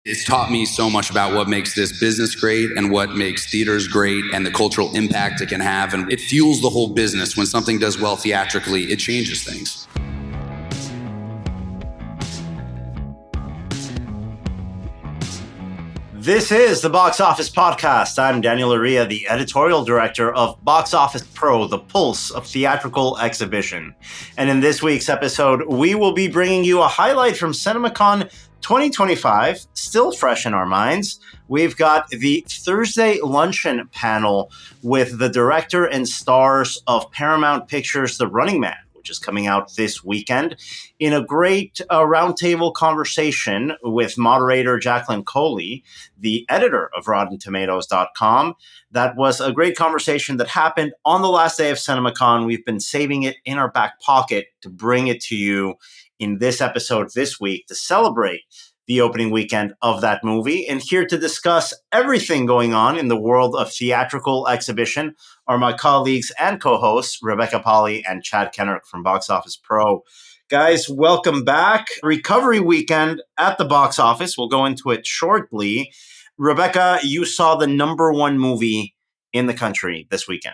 It's taught me so much about what makes this business great and what makes theaters great and the cultural impact it can have. And it fuels the whole business. When something does well theatrically, it changes things. This is the Box Office Podcast. I'm Daniel Loria, the editorial director of Boxoffice Pro, the pulse of theatrical exhibition. And in this week's episode, we will be bringing you a highlight from CinemaCon 2025, still fresh in our minds. We've got the Thursday luncheon panel with the director and stars of Paramount Pictures' The Running Man, which is coming out this weekend, in a great roundtable conversation with moderator Jacqueline Coley, the editor of RottenTomatoes.com. That was a great conversation that happened on the last day of CinemaCon. We've been saving it in our back pocket to bring it to you in this episode this week to celebrate the opening weekend of that movie. And here to discuss everything going on in the world of theatrical exhibition are my colleagues and co-hosts, Rebecca Pahle and Chad Kennerk from Boxoffice Pro. Guys, welcome back. Recovery weekend at the box office. We'll go into it shortly. Rebecca, you saw the number one movie in the country this weekend.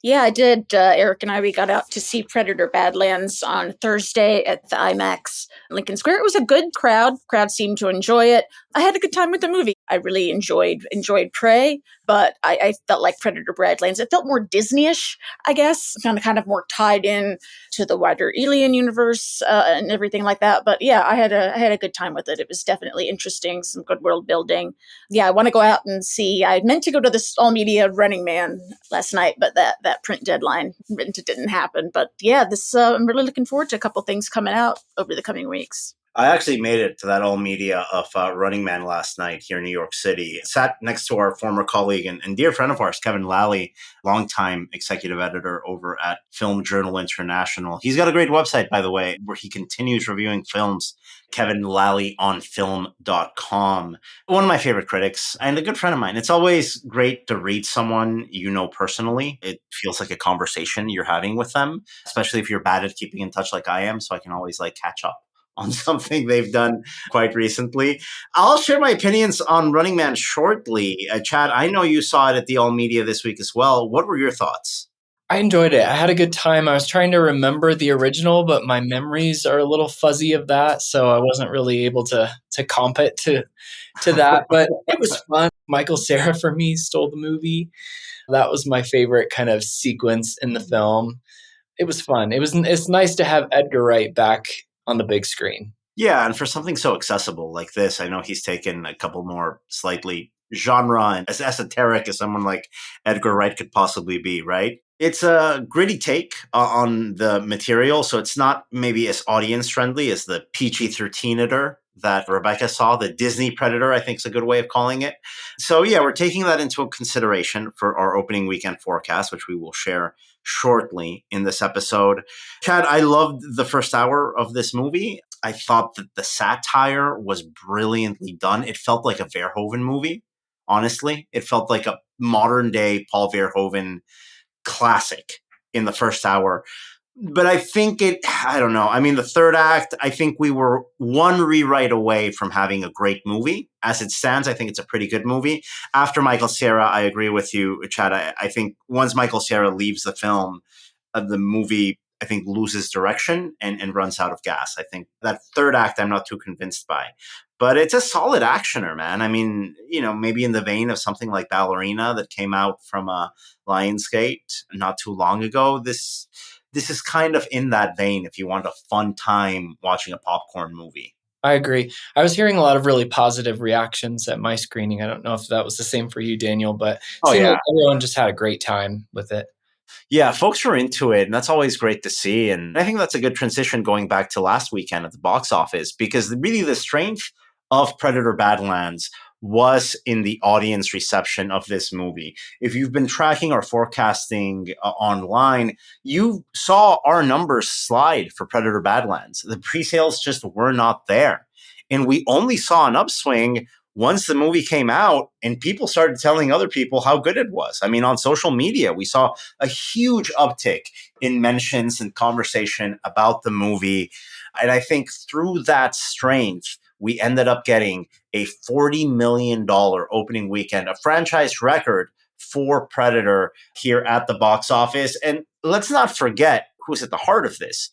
Yeah, I did. Eric and we got out to see Predator Badlands on Thursday at the IMAX Lincoln Square. It was a good crowd. Crowd seemed to enjoy it. I had a good time with the movie. I really enjoyed Prey, but I felt like Predator Badlands. It felt more Disney-ish, I guess, kind of more tied in to the wider Alien universe and everything like that. But yeah, I had a good time with it. It was definitely interesting, some good world building. Yeah, I want to go out and see. I meant to go to this all-media Running Man last night, but that print deadline didn't happen. But yeah, I'm really looking forward to a couple things coming out over the coming weeks. I actually made it to that all-media of Running Man last night here in New York City. Sat next to our former colleague and dear friend of ours, Kevin Lally, longtime executive editor over at Film Journal International. He's got a great website, by the way, where he continues reviewing films, Kevin Lally on film.com. One of my favorite critics and a good friend of mine. It's always great to read someone you know personally. It feels like a conversation you're having with them, especially if you're bad at keeping in touch like I am, so I can always catch up on something they've done quite recently. I'll share my opinions on Running Man shortly. Chad, I know you saw it at the All Media this week as well. What were your thoughts? I enjoyed it. I had a good time. I was trying to remember the original, but my memories are a little fuzzy of that, so I wasn't really able to comp it to that. But it was fun. Michael Cera, for me, stole the movie. That was my favorite kind of sequence in the film. It was fun. It's nice to have Edgar Wright back on the big screen. Yeah, and for something so accessible like this, I know he's taken a couple more slightly genre and as esoteric as someone like Edgar Wright could possibly be, right? It's a gritty take on the material, so it's not maybe as audience-friendly as the PG-13-iter that Rebecca saw. The Disney Predator, I think, is a good way of calling it. So yeah, we're taking that into consideration for our opening weekend forecast, which we will share shortly in this episode. Chad, I loved the first hour of this movie. I thought that the satire was brilliantly done. It felt like a Verhoeven movie, honestly. It felt like a modern-day Paul Verhoeven classic in the first hour. But I think I don't know. I mean, the third act, I think we were one rewrite away from having a great movie. As it stands, I think it's a pretty good movie. After Michael Cera, I agree with you, Chad. I think once Michael Cera leaves the film, the movie, I think, loses direction and runs out of gas. I think that third act, I'm not too convinced by. But it's a solid actioner, man. I mean, maybe in the vein of something like Ballerina that came out from Lionsgate not too long ago. This is kind of in that vein if you want a fun time watching a popcorn movie. I agree. I was hearing a lot of really positive reactions at my screening. I don't know if that was the same for you, Daniel, but it seemed like everyone just had a great time with it. Yeah, folks were into it, and that's always great to see. And I think that's a good transition going back to last weekend at the box office, because really the strength of Predator Badlands was in the audience reception of this movie. If you've been tracking our forecasting online, you saw our numbers slide for Predator Badlands. The pre-sales just were not there. And we only saw an upswing once the movie came out and people started telling other people how good it was. I mean, on social media, we saw a huge uptick in mentions and conversation about the movie. And I think through that strength, we ended up getting a $40 million opening weekend, a franchise record for Predator here at the box office. And let's not forget who's at the heart of this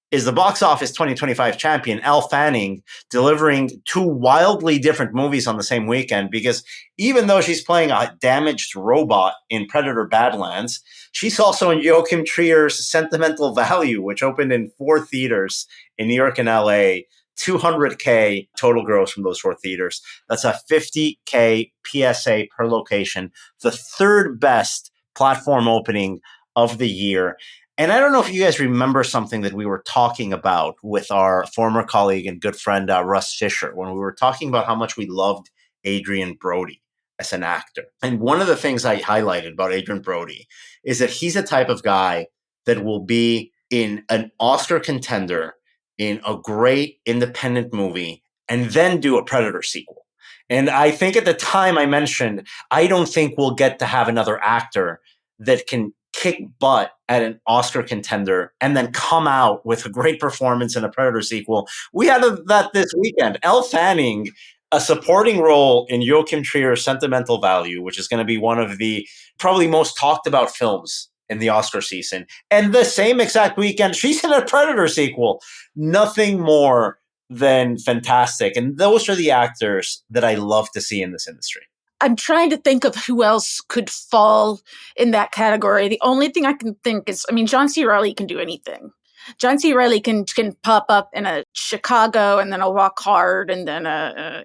is the box office 2025 champion, Elle Fanning, delivering two wildly different movies on the same weekend, because even though she's playing a damaged robot in Predator Badlands, she's also in Joachim Trier's Sentimental Value, which opened in 4 theaters in New York and LA. $200K total gross from those 4 theaters. That's a $50K PSA per location, the third best platform opening of the year. And I don't know if you guys remember something that we were talking about with our former colleague and good friend, Russ Fisher, when we were talking about how much we loved Adrian Brody as an actor. And one of the things I highlighted about Adrian Brody is that he's the type of guy that will be in an Oscar contender in a great independent movie and then do a Predator sequel. And I think at the time I mentioned, I don't think we'll get to have another actor that can kick butt at an Oscar contender and then come out with a great performance in a Predator sequel. We had that this weekend. Elle Fanning, a supporting role in Joachim Trier's Sentimental Value, which is going to be one of the probably most talked about films in the Oscar season. And the same exact weekend, she's in a Predator sequel. Nothing more than fantastic. And those are the actors that I love to see in this industry. I'm trying to think of who else could fall in that category. The only thing I can think is, John C. Reilly can do anything. John C. Reilly can pop up in a Chicago and then a Walk Hard and then a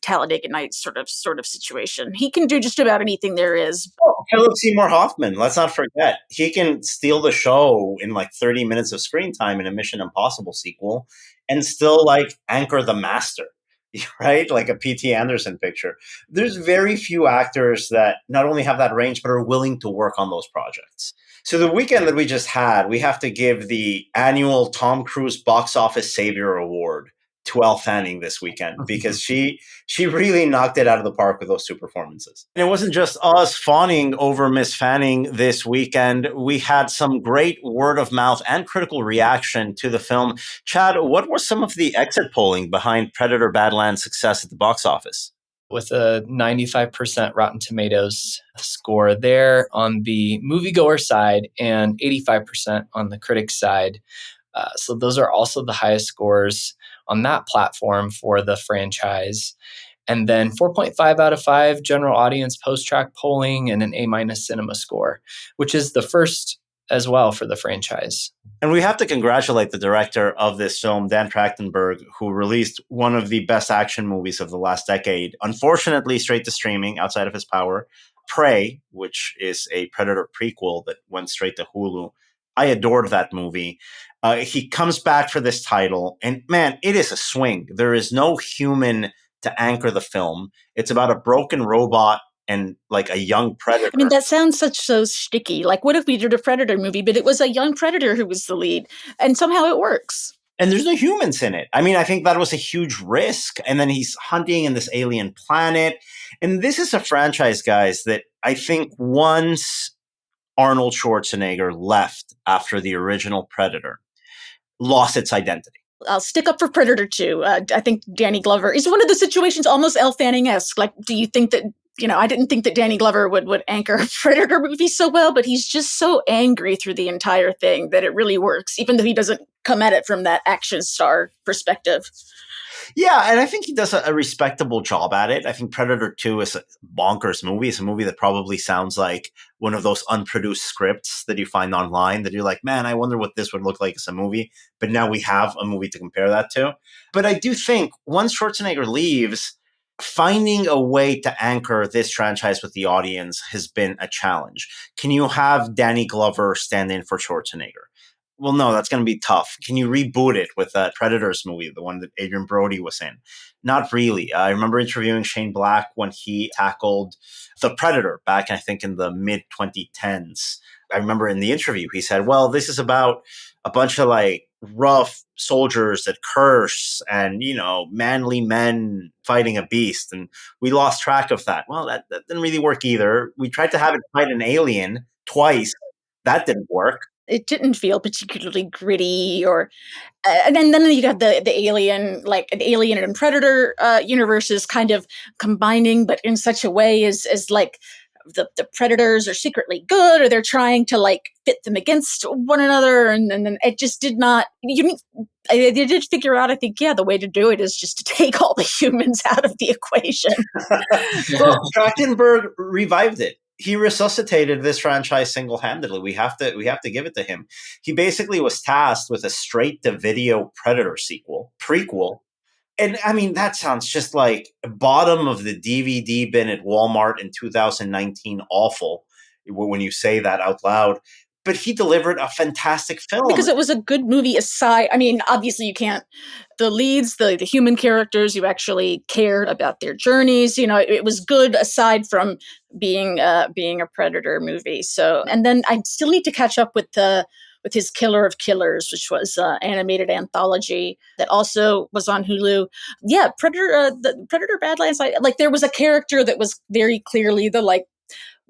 Talladega Nights sort of situation. He can do just about anything there is. Oh, Philip Seymour Hoffman, let's not forget. He can steal the show in like 30 minutes of screen time in a Mission Impossible sequel and still anchor the master. Right? Like a P.T. Anderson picture. There's very few actors that not only have that range, but are willing to work on those projects. So the weekend that we just had, we have to give the annual Tom Cruise Box Office Savior Award to Elle Fanning this weekend, because she really knocked it out of the park with those 2 performances. And it wasn't just us fawning over Miss Fanning this weekend. We had some great word of mouth and critical reaction to the film. Chad, what were some of the exit polling behind Predator Badlands' success at the box office? With a 95% Rotten Tomatoes score there on the moviegoer side and 85% on the critic side. So those are also the highest scores on that platform for the franchise. And then 4.5 out of 5 general audience post-track polling and an A- cinema score, which is the first as well for the franchise. And we have to congratulate the director of this film, Dan Trachtenberg, who released one of the best action movies of the last decade, unfortunately straight to streaming outside of his power, Prey, which is a Predator prequel that went straight to Hulu. I adored that movie. He comes back for this title, and man, it is a swing. There is no human to anchor the film. It's about a broken robot and a young predator. That sounds so sticky. What if we did a Predator movie, but it was a young predator who was the lead, and somehow it works? And there's no humans in it. I think that was a huge risk. And then he's hunting in this alien planet. And this is a franchise, guys, that I think once Arnold Schwarzenegger left after the original Predator, lost its identity. I'll stick up for Predator 2. I think Danny Glover is one of the situations almost Elle Fanning-esque. Do you think that, I didn't think that Danny Glover would anchor a Predator movie so well, but he's just so angry through the entire thing that it really works, even though he doesn't come at it from that action star perspective. Yeah, and I think he does a respectable job at it. I think Predator 2 is a bonkers movie. It's a movie that probably sounds like one of those unproduced scripts that you find online that you're like, man, I wonder what this would look like as a movie. But now we have a movie to compare that to. But I do think once Schwarzenegger leaves, finding a way to anchor this franchise with the audience has been a challenge. Can you have Danny Glover stand in for Schwarzenegger? Well, no, that's going to be tough. Can you reboot it with that Predators movie, the one that Adrian Brody was in? Not really. I remember interviewing Shane Black when he tackled The Predator back, I think, in the mid-2010s. I remember in the interview, he said, well, this is about a bunch of rough soldiers that curse and, manly men fighting a beast. And we lost track of that. Well, that didn't really work either. We tried to have it fight an alien twice. That didn't work. It didn't feel particularly gritty or and then you got the alien, like an alien and predator universes kind of combining, but in such a way as like the predators are secretly good, or they're trying to like fit them against one another, and then it just did not. They did figure out, I think, yeah, the way to do it is just to take all the humans out of the equation. Well, Trachtenberg revived it. He resuscitated this franchise single-handedly. We have to give it to him. He basically was tasked with a straight-to-video Predator prequel. And I mean, that sounds just like bottom of the DVD bin at Walmart in 2019 awful when you say that out loud. But he delivered a fantastic film. Because it was a good movie aside. I mean, obviously you can't, the leads, the human characters, you actually cared about their journeys. You know, it was good aside from being a Predator movie. So, and then I still need to catch up with his Killer of Killers, which was an animated anthology that also was on Hulu. Yeah, the Predator Badlands. Like there was a character that was very clearly the like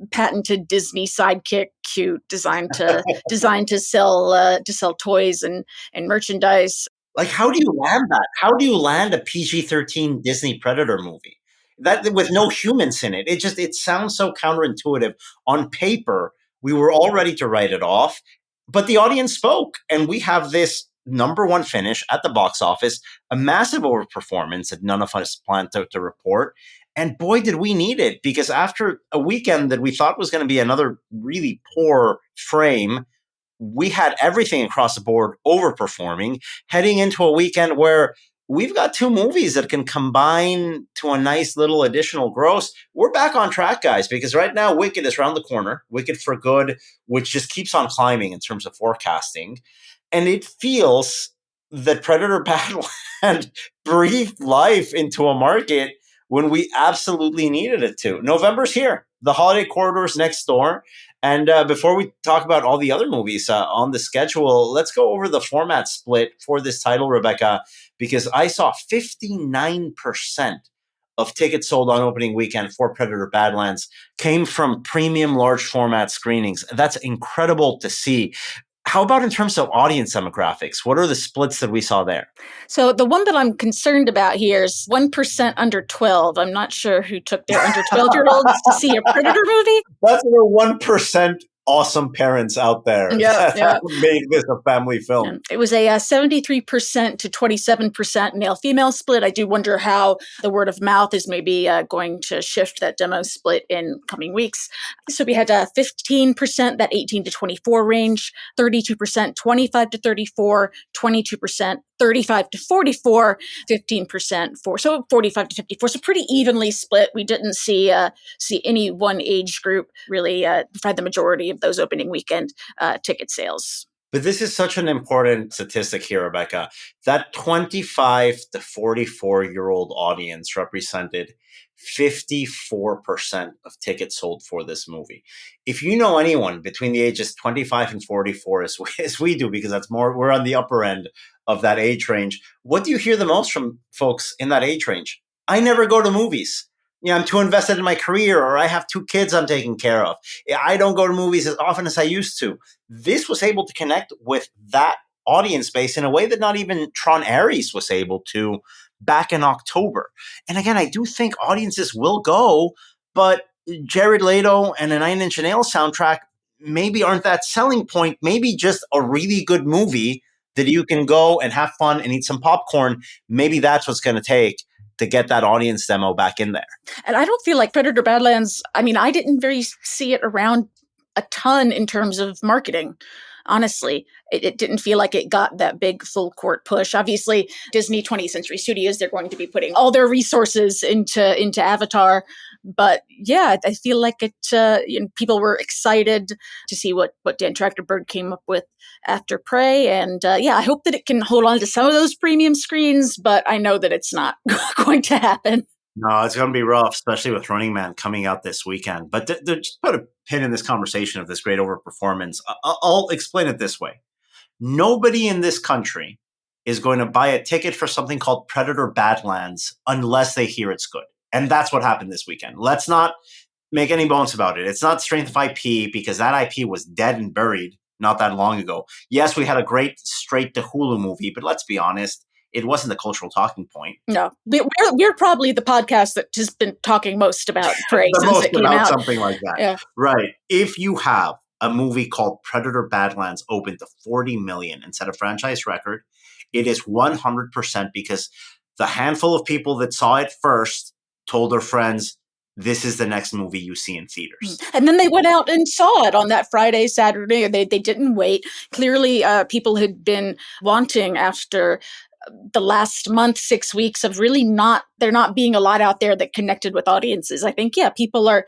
patented Disney sidekick, cute, designed to sell toys and merchandise. Like, how do you land that? How do you land a PG-13 Disney Predator movie that with no humans in it? It sounds so counterintuitive. On paper, we were all ready to write it off, but the audience spoke, and we have this number one finish at the box office, a massive overperformance that none of us planned to report. And boy, did we need it, because after a weekend that we thought was going to be another really poor frame, we had everything across the board overperforming, heading into a weekend where we've got two movies that can combine to a nice little additional gross. We're back on track, guys, because right now Wicked is around the corner. Wicked for Good, which just keeps on climbing in terms of forecasting. And it feels that Predator Badlands breathed life into a market when we absolutely needed it to. November's here. The holiday corridor's next door. And before we talk about all the other movies on the schedule, let's go over the format split for this title, Rebecca, because I saw 59% of tickets sold on opening weekend for Predator Badlands came from premium large format screenings. That's incredible to see. How about in terms of audience demographics? What are the splits that we saw there? So the one that I'm concerned about here is 1% under 12. I'm not sure who took their under 12-year-olds to see a Predator movie. That's the 1% awesome parents out there that made this a family film. It was a 73% to 27% male-female split. I do wonder how the word of mouth is maybe going to shift that demo split in coming weeks. So we had 15%, that 18 to 24 range, 32%, 25 to 34, 22%, 35 to 44, 15% so 45 to 54. So pretty evenly split. We didn't see any one age group really provide the majority of those opening weekend ticket sales. But this is such an important statistic here, Rebecca. That 25 to 44-year-old audience represented 54% of tickets sold for this movie. If you know anyone between the ages 25 and 44, as we do, because that's more, we're on the upper end of that age range, what do you hear the most from folks in that age range? I never go to movies. You know, I'm too invested in my career, or I have two kids I'm taking care of. I don't go to movies as often as I used to. This was able to connect with that audience base in a way that not even Tron Ares was able to back in October. And again, I do think audiences will go, but Jared Leto and a Nine Inch Nails soundtrack maybe aren't that selling point. Maybe just a really good movie that you can go and have fun and eat some popcorn. Maybe that's what's going to take to get that audience demo back in there. And I don't feel like Predator Badlands, I mean, I didn't really see it around a ton in terms of marketing. Honestly, it didn't feel like it got that big full court push. Obviously, Disney 20th Century Studios, they're going to be putting all their resources into Avatar. But yeah, I feel like people were excited to see what Dan Trachtenberg came up with after Prey. And I hope that it can hold on to some of those premium screens, but I know that it's not going to happen. No, it's going to be rough, especially with Running Man coming out this weekend. But to just put a pin in this conversation of this great overperformance, I'll explain it this way. Nobody in this country is going to buy a ticket for something called Predator Badlands unless they hear it's good. And that's what happened this weekend. Let's not make any bones about it. It's not strength of IP, because that IP was dead and buried not that long ago. Yes, we had a great straight to Hulu movie, but let's be honest, it wasn't the cultural talking point. No, we're probably the podcast that has been talking most about Prey The since most it came about out. something like that. Yeah. Right. If you have a movie called Predator Badlands open to 40 million and set a franchise record, it is 100% because the handful of people that saw it first told their friends, this is the next movie you see in theaters. And then they went out and saw it on that Friday, Saturday. They didn't wait. Clearly, people had been wanting after the last month, 6 weeks of really there not being a lot out there that connected with audiences. I think, people are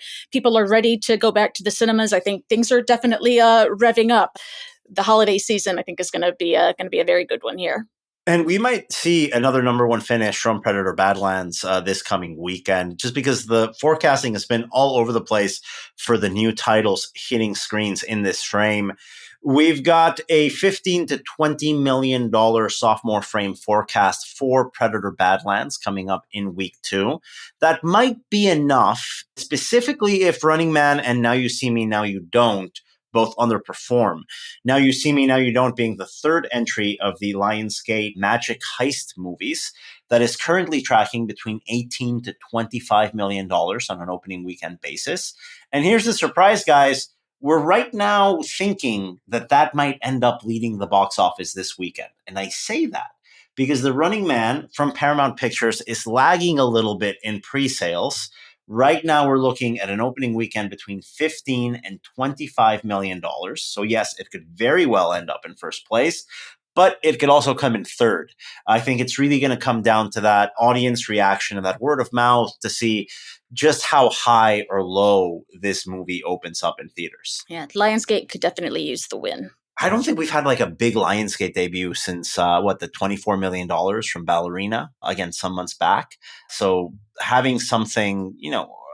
ready to go back to the cinemas. I think things are definitely revving up. The holiday season, I think, is going to be a very good one here. And we might see another number one finish from Predator Badlands this coming weekend, just because the forecasting has been all over the place for the new titles hitting screens in this frame. We've got a $15 to $20 million sophomore frame forecast for Predator Badlands coming up in week 2. That might be enough, specifically if Running Man and Now You See Me, Now You Don't both underperform. Now You See Me, Now You Don't being the third entry of the Lionsgate Magic Heist movies that is currently tracking between $18 to $25 million on an opening weekend basis. And here's the surprise, guys. We're right now thinking that might end up leading the box office this weekend. And I say that because The Running Man from Paramount Pictures is lagging a little bit in pre-sales. Right now, we're looking at an opening weekend between $15 and $25 million. So yes, it could very well end up in first place, but it could also come in third. I think it's really going to come down to that audience reaction and that word of mouth to see just how high or low this movie opens up in theaters. Yeah, Lionsgate could definitely use the win. I don't think we've had like a big Lionsgate debut since the $24 million from Ballerina, again, some months back. So having something,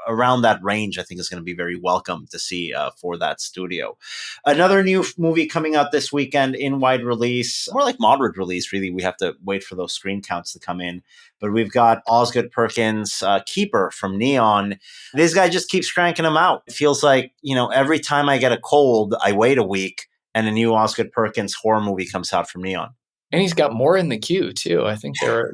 around that range, I think is going to be very welcome to see for that studio. Another new movie coming out this weekend in wide release, more like moderate release, really. We have to wait for those screen counts to come in. But we've got Osgood Perkins' Keeper from Neon. This guy just keeps cranking them out. It feels like, every time I get a cold, I wait a week and a new Osgood Perkins horror movie comes out from Neon. And he's got more in the queue too. I think they're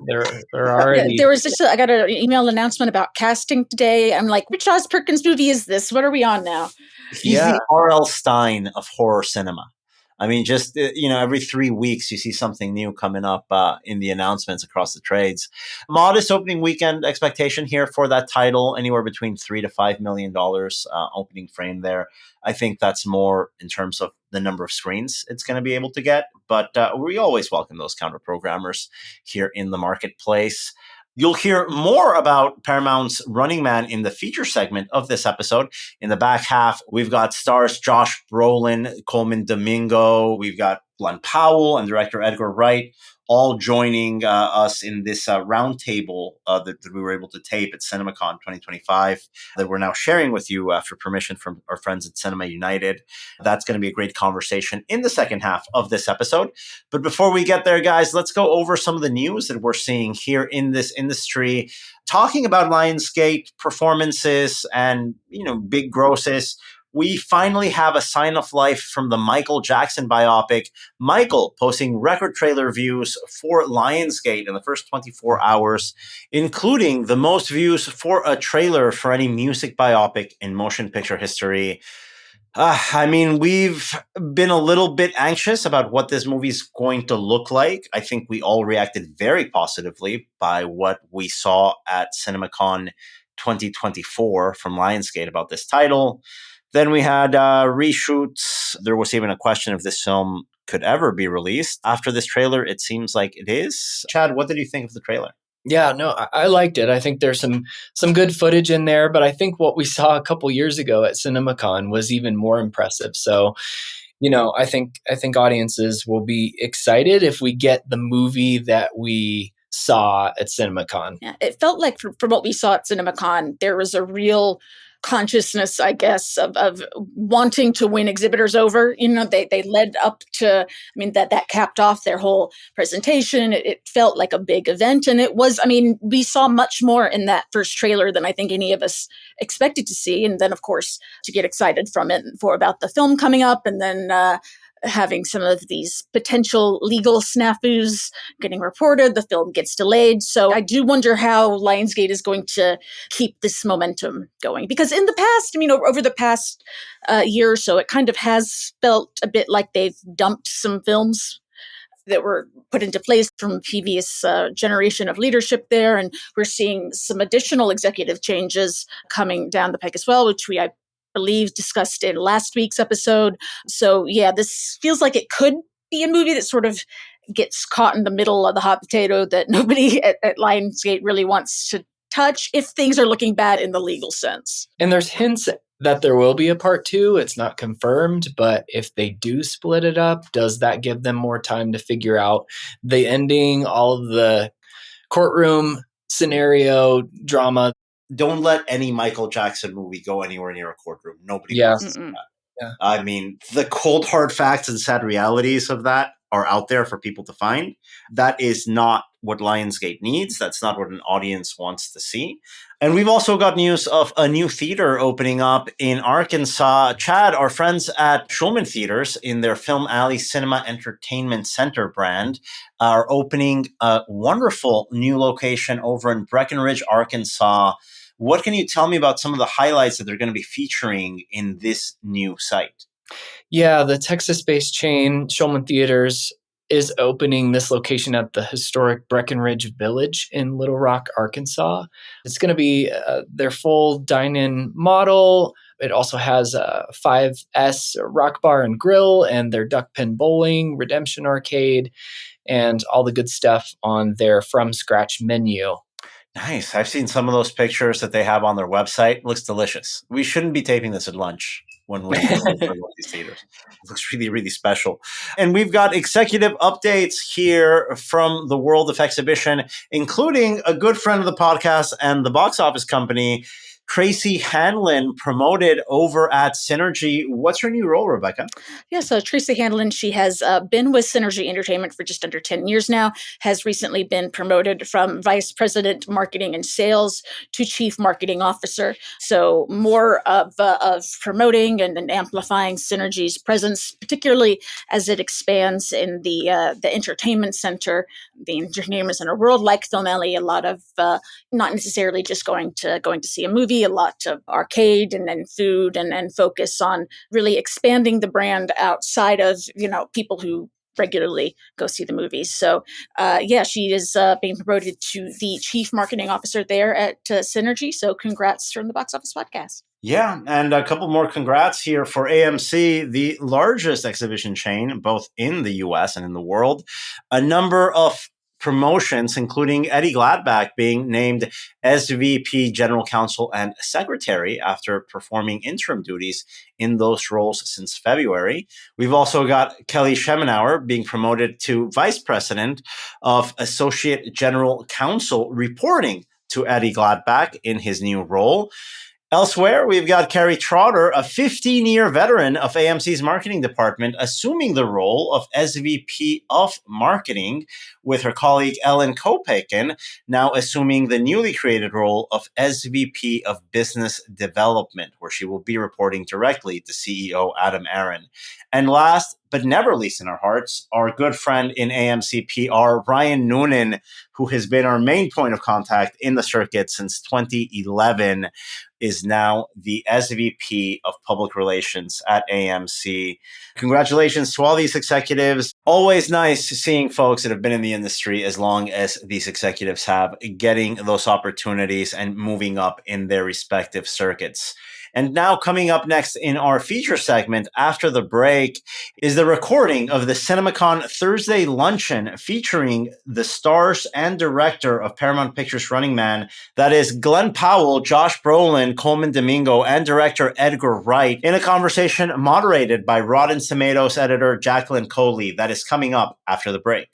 already. Yeah, there was just I got an email announcement about casting today. I'm like, which Oz Perkins movie is this? What are we on now? He's the R.L. Stein of horror cinema. I mean, just, every 3 weeks you see something new coming up in the announcements across the trades. Modest opening weekend expectation here for that title, anywhere between $3 to $5 million opening frame there. I think that's more in terms of the number of screens it's going to be able to get. But we always welcome those counter programmers here in the marketplace. You'll hear more about Paramount's Running Man in the feature segment of this episode. In the back half, we've got stars Josh Brolin, Colman Domingo, we've got Glen Powell and director Edgar Wright, all joining us in this roundtable that we were able to tape at CinemaCon 2025 that we're now sharing with you after permission from our friends at Cinema United. That's going to be a great conversation in the second half of this episode. But before we get there, guys, let's go over some of the news that we're seeing here in this industry, talking about Lionsgate performances and, big grosses. We finally have a sign of life from the Michael Jackson biopic. Michael posting record trailer views for Lionsgate in the first 24 hours, including the most views for a trailer for any music biopic in motion picture history. We've been a little bit anxious about what this movie's going to look like. I think we all reacted very positively by what we saw at CinemaCon 2024 from Lionsgate about this title. Then we had reshoots. There was even a question if this film could ever be released. After this trailer, it seems like it is. Chad, what did you think of the trailer? Yeah, no, I liked it. I think there's some good footage in there, but I think what we saw a couple years ago at CinemaCon was even more impressive. So, I think audiences will be excited if we get the movie that we saw at CinemaCon. Yeah, it felt like from what we saw at CinemaCon, there was a real consciousness, I guess, of wanting to win exhibitors over. They led up to, that capped off their whole presentation. It felt like a big event. And it was, we saw much more in that first trailer than I think any of us expected to see. And then, of course, to get excited from it about the film coming up and then having some of these potential legal snafus getting reported. The film gets delayed. So I do wonder how Lionsgate is going to keep this momentum going. Because in the past, over the past year or so, it kind of has felt a bit like they've dumped some films that were put into place from previous generation of leadership there. And we're seeing some additional executive changes coming down the pike as well, which I believe discussed in last week's episode. So yeah, this feels like it could be a movie that sort of gets caught in the middle of the hot potato that nobody at Lionsgate really wants to touch if things are looking bad in the legal sense. And there's hints that there will be a part 2. It's not confirmed, but if they do split it up, does that give them more time to figure out the ending, all of the courtroom scenario drama? Don't let any Michael Jackson movie go anywhere near a courtroom. Nobody Yeah. wants to see that. Yeah. I mean, the cold hard facts and sad realities of that are out there for people to find. That is not what Lionsgate needs. That's not what an audience wants to see. And we've also got news of a new theater opening up in Arkansas. Chad, our friends at Shulman Theaters in their Film Alley Cinema Entertainment Center brand are opening a wonderful new location over in Breckenridge, Arkansas. What can you tell me about some of the highlights that they're going to be featuring in this new site? Yeah, the Texas-based chain Shulman Theaters is opening this location at the historic Breckenridge Village in Little Rock, Arkansas. It's going to be their full dine-in model. It also has a 5S rock bar and grill and their duck pen bowling, redemption arcade, and all the good stuff on their from-scratch menu. Nice. I've seen some of those pictures that they have on their website. It looks delicious. We shouldn't be taping this at lunch when we go to these theaters. It looks really, really special. And we've got executive updates here from the world of exhibition, including a good friend of the podcast and the box office company, Tracy Hanlon, promoted over at Cinergy. What's her new role, Rebecca? Yeah, so Tracy Hanlon, she has been with Cinergy Entertainment for just under 10 years now, has recently been promoted from Vice President Marketing and Sales to Chief Marketing Officer. So more of promoting and amplifying Cinergy's presence, particularly as it expands in the entertainment center, the entertainment center world, like Film Alley, a lot of not necessarily just going to see a movie, a lot of arcade and then food and focus on really expanding the brand outside of, people who regularly go see the movies. So, she is being promoted to the Chief Marketing Officer there at Cinergy. So congrats from the Box Office Podcast. Yeah, and a couple more congrats here for AMC, the largest exhibition chain, both in the U.S. and in the world. A number of promotions, including Eddie Gladback being named SVP General Counsel and Secretary after performing interim duties in those roles since February. We've also got Kelly Schemenauer being promoted to Vice President of Associate General Counsel, reporting to Eddie Gladback in his new role. Elsewhere, we've got Carrie Trotter, a 15-year veteran of AMC's marketing department, assuming the role of SVP of Marketing, with her colleague Ellen Kopaken now assuming the newly created role of SVP of Business Development, where she will be reporting directly to CEO Adam Aaron. And last but never least in our hearts, our good friend in AMC PR, Ryan Noonan, who has been our main point of contact in the circuit since 2011, is now the SVP of Public Relations at AMC. Congratulations to all these executives. Always nice seeing folks that have been in the industry as long as these executives have, getting those opportunities and moving up in their respective circuits. And now coming up next in our feature segment after the break is the recording of the CinemaCon Thursday luncheon featuring the stars and director of Paramount Pictures Running Man, that is Glen Powell, Josh Brolin, Colman Domingo, and director Edgar Wright, in a conversation moderated by Rotten Tomatoes editor Jacqueline Coley. That is coming up after the break.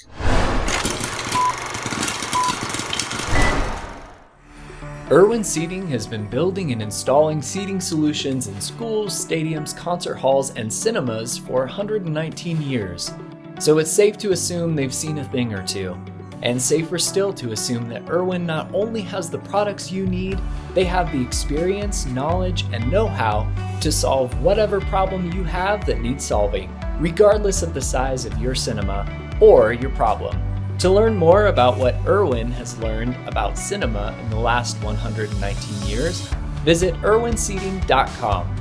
Irwin Seating has been building and installing seating solutions in schools, stadiums, concert halls, and cinemas for 119 years, so it's safe to assume they've seen a thing or two. And safer still to assume that Irwin not only has the products you need, they have the experience, knowledge, and know-how to solve whatever problem you have that needs solving, regardless of the size of your cinema or your problem. To learn more about what Irwin has learned about cinema in the last 119 years, visit irwinseating.com.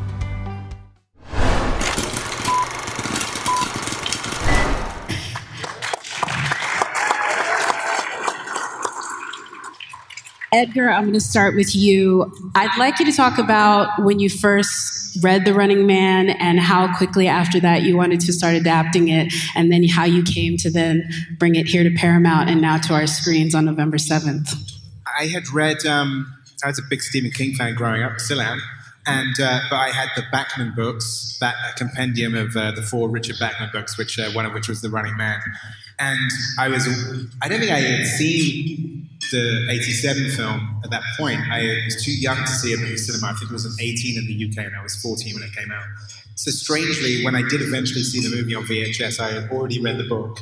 Edgar, I'm going to start with you. I'd like you to talk about when you first read The Running Man and how quickly after that you wanted to start adapting it, and then how you came to then bring it here to Paramount and now to our screens on November 7th. I had read, I was a big Stephen King fan growing up, still am, and but I had the Bachman books, that compendium of the 4 Richard Bachman books, which one of which was The Running Man. And I don't think I had seen the 87 film at that point. I was too young to see it in the cinema. I think it was 18 in the UK and I was 14 when it came out. So strangely, when I did eventually see the movie on VHS, I had already read the book.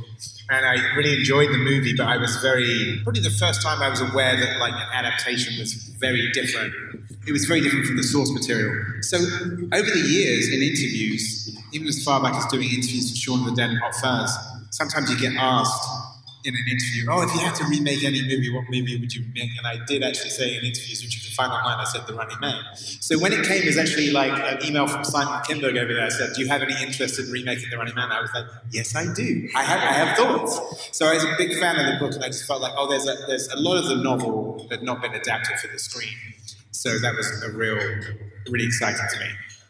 And I really enjoyed the movie, but I was probably the first time I was aware that like an adaptation was very different. It was very different from the source material. So over the years in interviews, even as far back as doing interviews for Shaun of the Dead and Hot Fuzz, sometimes you get asked in an interview, if you had to remake any movie, what movie would you make? And I did actually say in interviews, which you can find online, I said The Running Man. So when it came, it was actually like an email from Simon Kinberg over there. I said, do you have any interest in remaking The Running Man? I was like, yes, I do. I have thoughts. So I was a big fan of the book, and I just felt like, there's a lot of the novel that had not been adapted for the screen. So that was really exciting to me.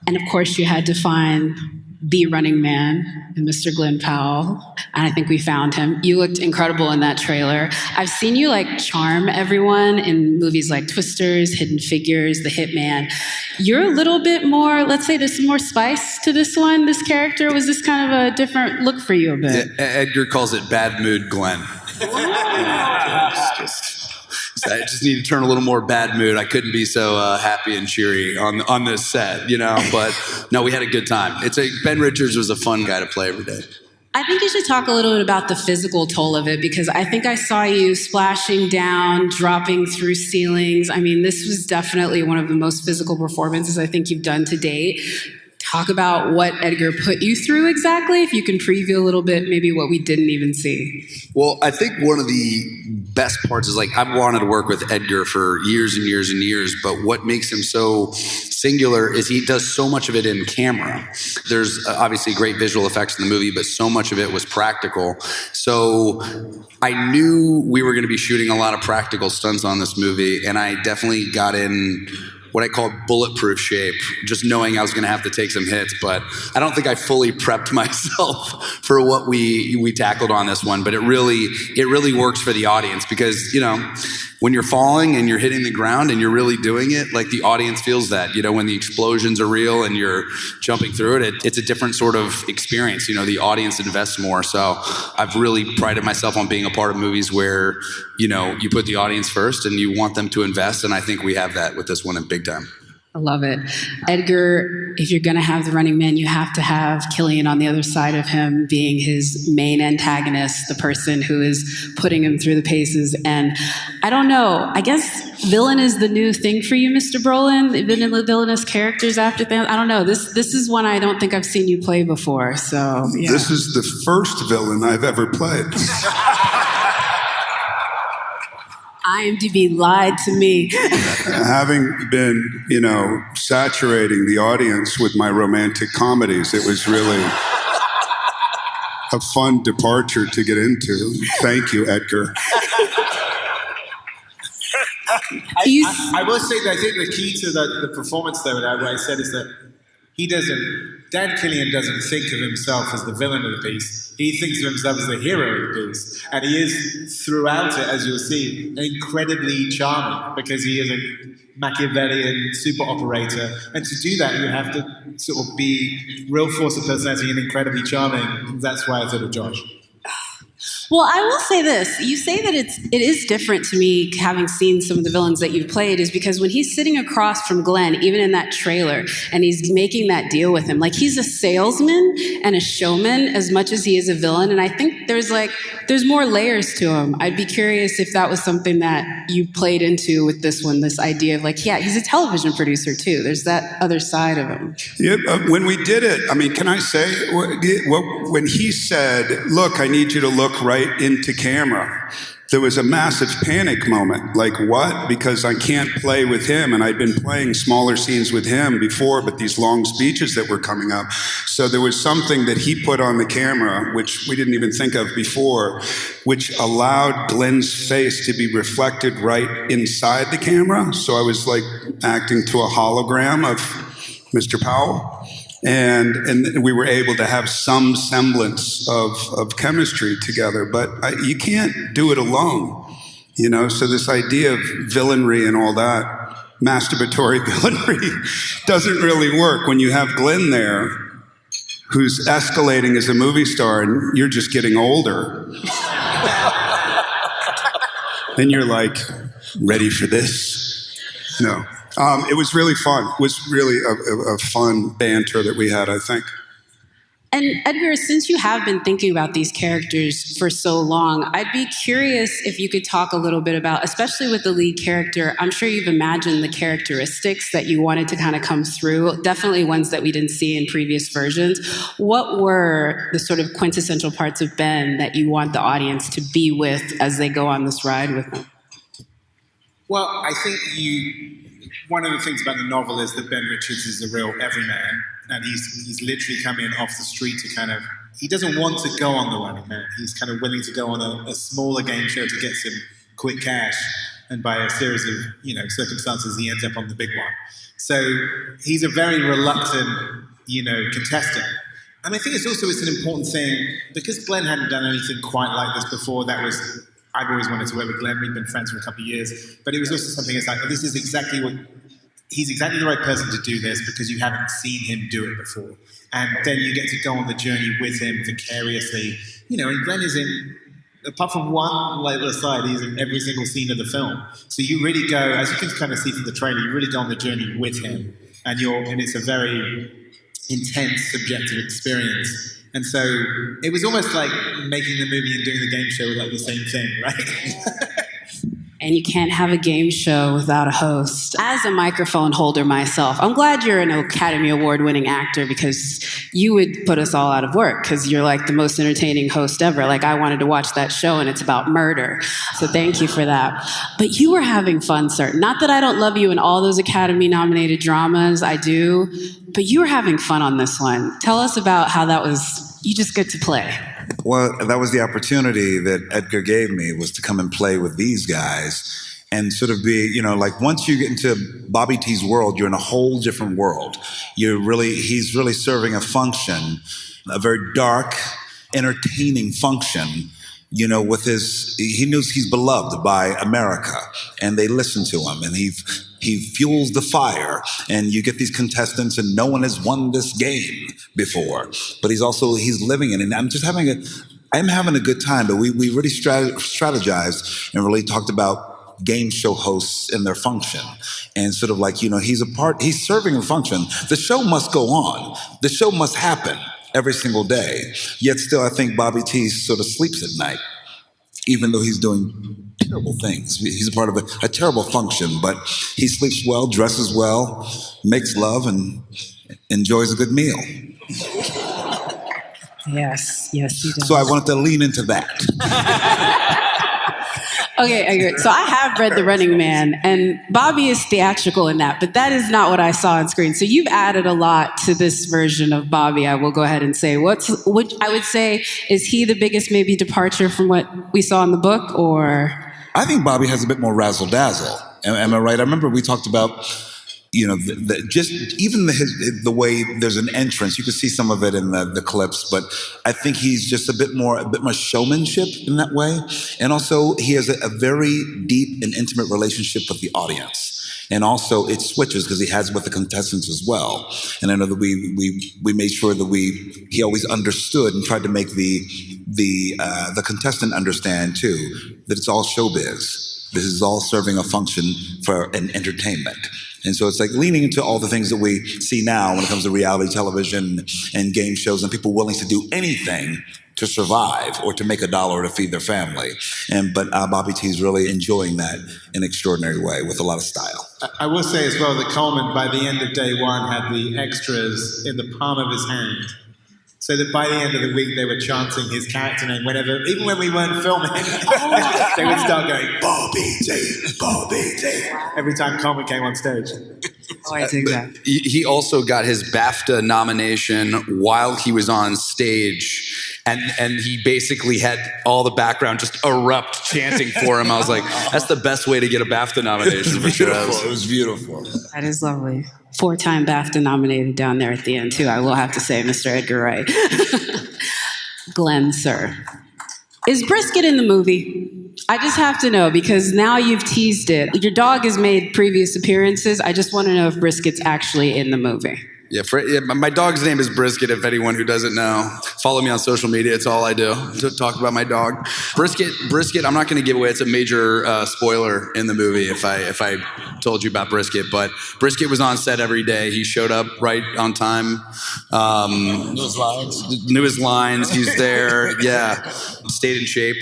And of course, you had to find the Running Man and Mr. Glen Powell. And I think we found him. You looked incredible in that trailer. I've seen you charm everyone in movies like Twisters, Hidden Figures, The Hitman. You're a little bit more, let's say there's some more spice to this one, this character. Was this kind of a different look for you a bit? Yeah, Edgar calls it bad mood Glenn. I just need to turn a little more bad mood. I couldn't be so happy and cheery on this set, But no, we had a good time. Ben Richards was a fun guy to play every day. I think you should talk a little bit about the physical toll of it, because I think I saw you splashing down, dropping through ceilings. I mean, this was definitely one of the most physical performances I think you've done to date. Talk about what Edgar put you through exactly, if you can preview a little bit, maybe what we didn't even see. Well, I think one of the best parts is I've wanted to work with Edgar for years and years and years, but what makes him so singular is he does so much of it in camera. There's obviously great visual effects in the movie, but so much of it was practical. So I knew we were going to be shooting a lot of practical stunts on this movie, and I definitely got in what I call bulletproof shape, just knowing I was going to have to take some hits. But I don't think I fully prepped myself for what we tackled on this one. But it really works for the audience because, when you're falling and you're hitting the ground and you're really doing it, the audience feels that, when the explosions are real and you're jumping through it, it's a different sort of experience. The audience invests more. So I've really prided myself on being a part of movies where, you put the audience first and you want them to invest. And I think we have that with this one in big time. I love it. Edgar, if you're going to have The Running Man, you have to have Killian on the other side of him being his main antagonist, the person who is putting him through the paces. And I don't know, I guess villain is the new thing for you, Mr. Brolin, the villainous characters after Thanos. I don't know. This is one I don't think I've seen you play before. So yeah. This is the first villain I've ever played. IMDb lied to me. Having been, saturating the audience with my romantic comedies, it was really a fun departure to get into. Thank you, Edgar. I will say that I think the key to the performance, though, what I said is that Dan Killian doesn't think of himself as the villain of the piece. He thinks of himself as the hero of the piece. And he is, throughout it, as you'll see, incredibly charming because he is a Machiavellian super operator. And to do that, you have to sort of be real force of personality and incredibly charming. That's why I thought of Josh. Well, I will say this. You say that it is different to me, having seen some of the villains that you've played, is because when he's sitting across from Glenn, even in that trailer, and he's making that deal with him, like he's a salesman and a showman as much as he is a villain. And I think there's more layers to him. I'd be curious if that was something that you played into with this one, this idea of like, yeah, he's a television producer too. There's that other side of him. Yeah, when we did it, I mean, can I say, when he said, look, I need you to look right into camera, there was a massive panic moment. Like, what? Because I can't play with him, and I'd been playing smaller scenes with him before, but these long speeches that were coming up. So there was something that he put on the camera, which we didn't even think of before, which allowed Glenn's face to be reflected right inside the camera. So I was like acting to a hologram of Mr. Powell. And we were able to have some semblance of chemistry together, but you can't do it alone, you know? So this idea of villainry and all that, masturbatory villainry, doesn't really work when you have Glenn there, who's escalating as a movie star, and you're just getting older. And you're like, ready for this? No. It was really fun. It was really a fun banter that we had, I think. And Edgar, since you have been thinking about these characters for so long, I'd be curious if you could talk a little bit about, especially with the lead character, I'm sure you've imagined the characteristics that you wanted to kind of come through, definitely ones that we didn't see in previous versions. What were the sort of quintessential parts of Ben that you want the audience to be with as they go on this ride with them? Well, I think one of the things about the novel is that Ben Richards is a real everyman, and he's literally come in off the street to he doesn't want to go on the Running Man. He's kind of willing to go on a smaller game show to get some quick cash, and by a series of circumstances, he ends up on the big one. So he's a very reluctant, contestant. And I think it's an important thing, because Glenn hadn't done anything quite like this before. I've always wanted to work with Glenn. We've been friends for a couple of years. But it was also something that's like, he's exactly the right person to do this, because you haven't seen him do it before. And then you get to go on the journey with him vicariously. And Glenn is in, apart from one little aside, he's in every single scene of the film. So you really go, as you can kind of see from the trailer, you really go on the journey with him. And it's a very intense, subjective experience. And so it was almost like making the movie and doing the game show were like the same thing, right? And you can't have a game show without a host. As a microphone holder myself, I'm glad you're an Academy Award-winning actor, because you would put us all out of work, because you're like the most entertaining host ever. Like, I wanted to watch that show, and it's about murder. So thank you for that. But you were having fun, sir. Not that I don't love you in all those Academy-nominated dramas. I do. But you were having fun on this one. Tell us about how that was. You just get to play. Well, that was the opportunity that Edgar gave me, was to come and play with these guys and sort of be, like, once you get into Bobby T's world, you're in a whole different world. He's really serving a function, a very dark, entertaining function, he knows he's beloved by America, and they listen to him, and he fuels the fire, and you get these contestants, and no one has won this game before, but he's living it, and I'm having a good time. But we really strategized and really talked about game show hosts and their function, and sort of like, he's serving a function. The show must go on. The show must happen every single day. Yet still, I think Bobby T sort of sleeps at night, even though he's doing terrible things. He's a part of a terrible function, but he sleeps well, dresses well, makes love, and enjoys a good meal. Yes, he does. So I wanted to lean into that. Okay, so I have read The Running Man, and Bobby is theatrical in that, but that is not what I saw on screen. So you've added a lot to this version of Bobby, I will go ahead and say. What I would say, is he the biggest maybe departure from what we saw in the book, or? I think Bobby has a bit more razzle-dazzle. Am I right? I remember we talked about just even the way there's an entrance, you can see some of it in the clips, but I think he's just a bit more showmanship in that way. And also he has a very deep and intimate relationship with the audience. And also it switches because he has with the contestants as well. And I know that we made sure that he always understood and tried to make the contestant understand too, that it's all showbiz. This is all serving a function for an entertainment. And so it's like leaning into all the things that we see now when it comes to reality television and game shows and people willing to do anything to survive or to make $1 or to feed their family. But Bobby T is really enjoying that in an extraordinary way with a lot of style. I will say as well that Colman, by the end of day one, had the extras in the palm of his hand. So that by the end of the week, they were chanting his character name whenever, even when we weren't filming, they would start going, Bobby T, Bobby T, every time Colman came on stage. Oh, I dig that. He also got his BAFTA nomination while he was on stage. And he basically had all the background just erupt chanting for him. I was like, that's the best way to get a BAFTA nomination for sure. It was beautiful. That is lovely. 4-time BAFTA nominated down there at the end, too. I will have to say, Mr. Edgar Wright. Glenn, sir. Is brisket in the movie? I just have to know, because now you've teased it. Your dog has made previous appearances. I just want to know if brisket's actually in the movie. Yeah, my dog's name is Brisket, if anyone who doesn't know. Follow me on social media. It's all I do, to talk about my dog. Brisket, I'm not going to give away. It's a major spoiler in the movie if I told you about Brisket. But Brisket was on set every day. He showed up right on time. Knew his lines. He's there. Yeah. Stayed in shape.